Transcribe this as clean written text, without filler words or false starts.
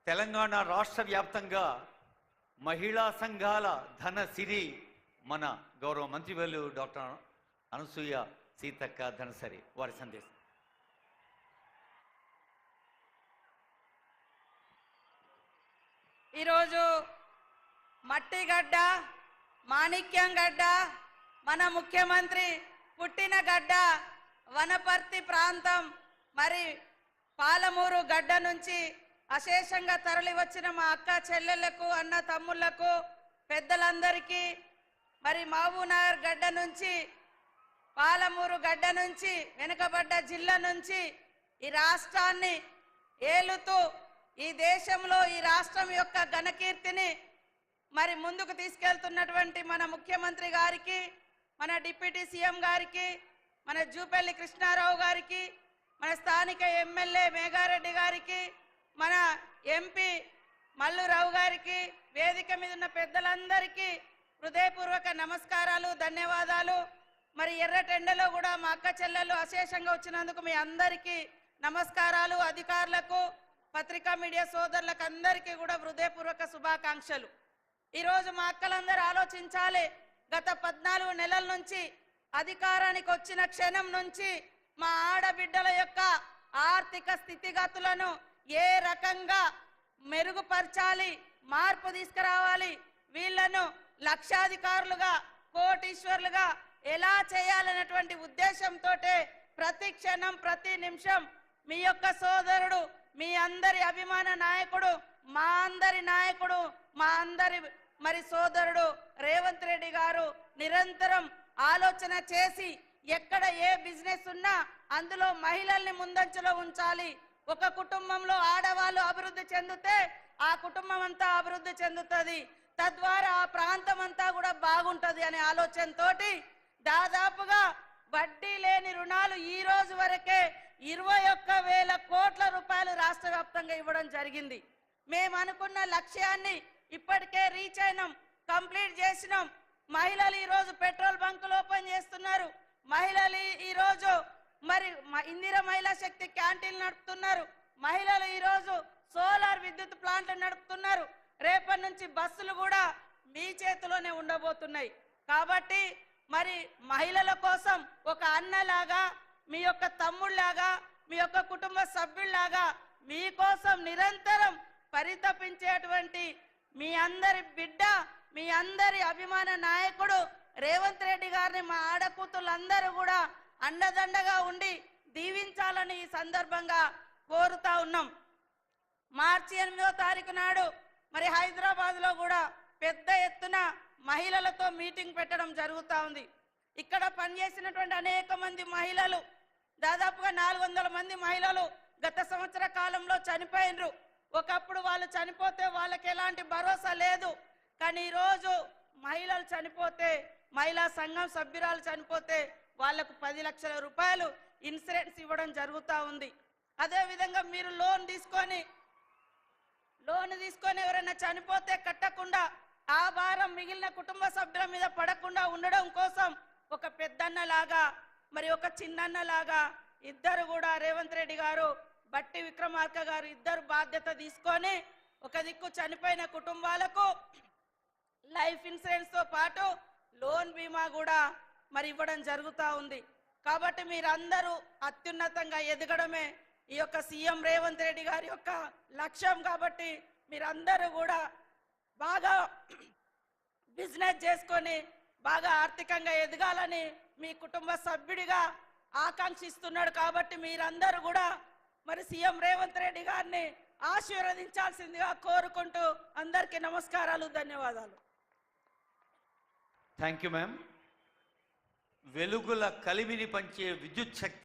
తెలంగాణ రాష్ట్ర వ్యాప్తంగా మహిళా సంఘాల ధన సిరి మన గౌరవ మంత్రివర్యులు డాక్టర్ అనసూయ సీతక్క ధనసరి వారి సందేశం. ఈరోజు మట్టిగడ్డ మాణిక్యం గడ్డ మన ముఖ్యమంత్రి పుట్టిన గడ్డ వనపర్తి ప్రాంతం మరి పాలమూరు గడ్డ నుంచి అశేషంగా తరలి వచ్చిన మా అక్క చెల్లెళ్లకు అన్న తమ్ముళ్లకు పెద్దలందరికీ మరి మహబూబ్నగర్ గడ్డ నుంచి పాలమూరు గడ్డ నుంచి వెనుకబడ్డ జిల్లా నుంచి ఈ రాష్ట్రాన్ని ఏలుతూ ఈ దేశంలో ఈ రాష్ట్రం యొక్క ఘనకీర్తిని మరి ముందుకు తీసుకెళ్తున్నటువంటి మన ముఖ్యమంత్రి గారికి, మన డిప్యూటీ సీఎం గారికి, మన జూపల్లి కృష్ణారావు గారికి, మన స్థానిక ఎమ్మెల్యే మేఘారెడ్డి గారికి, మన ఎంపీ మల్లురావు గారికి, వేదిక మీద ఉన్న పెద్దలందరికీ హృదయపూర్వక నమస్కారాలు, ధన్యవాదాలు. మరి ఎర్రటెండలో కూడా మా అక్క చెల్లెలు అశేషంగా వచ్చినందుకు మీ అందరికీ నమస్కారాలు. అధికారులకు, పత్రికా మీడియా సోదరులకు అందరికీ కూడా హృదయపూర్వక శుభాకాంక్షలు. ఈరోజు మా అక్కలందరూ ఆలోచించాలి, గత 14 నెలల నుంచి అధికారానికి వచ్చిన క్షణం నుంచి మా ఆడబిడ్డల యొక్క ఆర్థిక స్థితిగతులను ఏ రకంగా మెరుగుపరచాలి, మార్పు తీసుకురావాలి, వీళ్లను లక్షాధికారులుగా కోటీశ్వరులుగా ఎలా చేయాలనేటువంటి ఉద్దేశంతో ప్రతి క్షణం ప్రతి నిమిషం మీ యొక్క సోదరుడు, మీ అందరి అభిమాన నాయకుడు, మా అందరి నాయకుడు, మా అందరి మరి సోదరుడు రేవంత్ రెడ్డి గారు నిరంతరం ఆలోచన చేసి ఎక్కడ ఏ బిజినెస్ ఉన్నా అందులో మహిళల్ని ముందంజలో ఉంచాలి. ఒక కుటుంబంలో ఆడవాళ్ళు అభివృద్ధి చెందితే ఆ కుటుంబం అంతా అభివృద్ధి చెందుతుంది, తద్వారా ఆ ప్రాంతం అంతా కూడా బాగుంటుంది అనే ఆలోచనతోటి దాదాపుగా వడ్డీ లేని రుణాలు ఈ రోజు వరకే 21,000 కోట్ల రూపాయలు రాష్ట్ర వ్యాప్తంగా ఇవ్వడం జరిగింది. మేము అనుకున్న లక్ష్యాన్ని ఇప్పటికే రీచ్ అయినాం, కంప్లీట్ చేసినాం. మహిళలు ఈరోజు పెట్రోల్ బంకులు ఓపెన్ చేస్తున్నారు, మహిళలు ఈరోజు మరి ఇందిరా మహిళా శక్తి క్యాంటీన్లు నడుపుతున్నారు, మహిళలు ఈరోజు సోలార్ విద్యుత్ ప్లాంట్లు నడుపుతున్నారు. రేపటి నుంచి బస్సులు కూడా మీ చేతిలోనే ఉండబోతున్నాయి. కాబట్టి మరి మహిళల కోసం ఒక అన్నలాగా, మీ యొక్క తమ్ముళ్లాగా, మీ యొక్క కుటుంబ సభ్యుల్లాగా మీకోసం నిరంతరం పరితపించేటువంటి మీ అందరి బిడ్డ, మీ అందరి అభిమాన నాయకుడు రేవంత్ రెడ్డి గారిని మా ఆడకూతులందరూ కూడా అండదండగా ఉండి దీవించాలని ఈ సందర్భంగా కోరుతా ఉన్నాం. మార్చి 8వ తారీఖు నాడు మరి హైదరాబాద్లో కూడా పెద్ద ఎత్తున మహిళలతో మీటింగ్ పెట్టడం జరుగుతూ ఉంది. ఇక్కడ పనిచేసినటువంటి అనేక మంది మహిళలు, దాదాపుగా 400 మంది మహిళలు గత సంవత్సర కాలంలో చనిపోయినరు. ఒకప్పుడు వాళ్ళు చనిపోతే వాళ్ళకి ఎలాంటి భరోసా లేదు, కానీ ఈరోజు మహిళలు చనిపోతే, మహిళా సంఘం సభ్యురాలు చనిపోతే వాళ్లకు 10 లక్షల రూపాయలు ఇన్సూరెన్స్ ఇవ్వడం జరుగుతూ ఉంది. అదేవిధంగా మీరు లోన్ తీసుకొని ఎవరైనా చనిపోతే కట్టకుండా ఆ భారం మిగిలిన కుటుంబ సభ్యుల మీద పడకుండా ఉండడం కోసం ఒక పెద్దన్నలాగా మరి ఒక చిన్నన్నలాగా ఇద్దరు కూడా రేవంత్ రెడ్డి గారు, బట్టి విక్రమార్క గారు ఇద్దరు బాధ్యత తీసుకొని ఒక దిక్కు చనిపోయిన కుటుంబాలకు లైఫ్ ఇన్సూరెన్స్ తో పాటు లోన్ బీమా కూడా మరి ఇవ్వడం జరుగుతూ ఉంది. కాబట్టి మీరందరూ అత్యున్నతంగా ఎదగడమే ఈ యొక్క సీఎం రేవంత్ రెడ్డి గారి యొక్క లక్ష్యం. కాబట్టి మీరందరూ కూడా బాగా బిజినెస్ చేసుకొని బాగా ఆర్థికంగా ఎదగాలని మీ కుటుంబ సభ్యుడిగా ఆకాంక్షిస్తున్నాడు. కాబట్టి మీరందరూ కూడా మరి సీఎం రేవంత్ రెడ్డి గారిని ఆశీర్వదించాల్సిందిగా కోరుకుంటూ అందరికీ నమస్కారాలు, ధన్యవాదాలు. Thank you ma'am. వెలుగుల కలిమిని పంచే విద్యుత్ శక్తి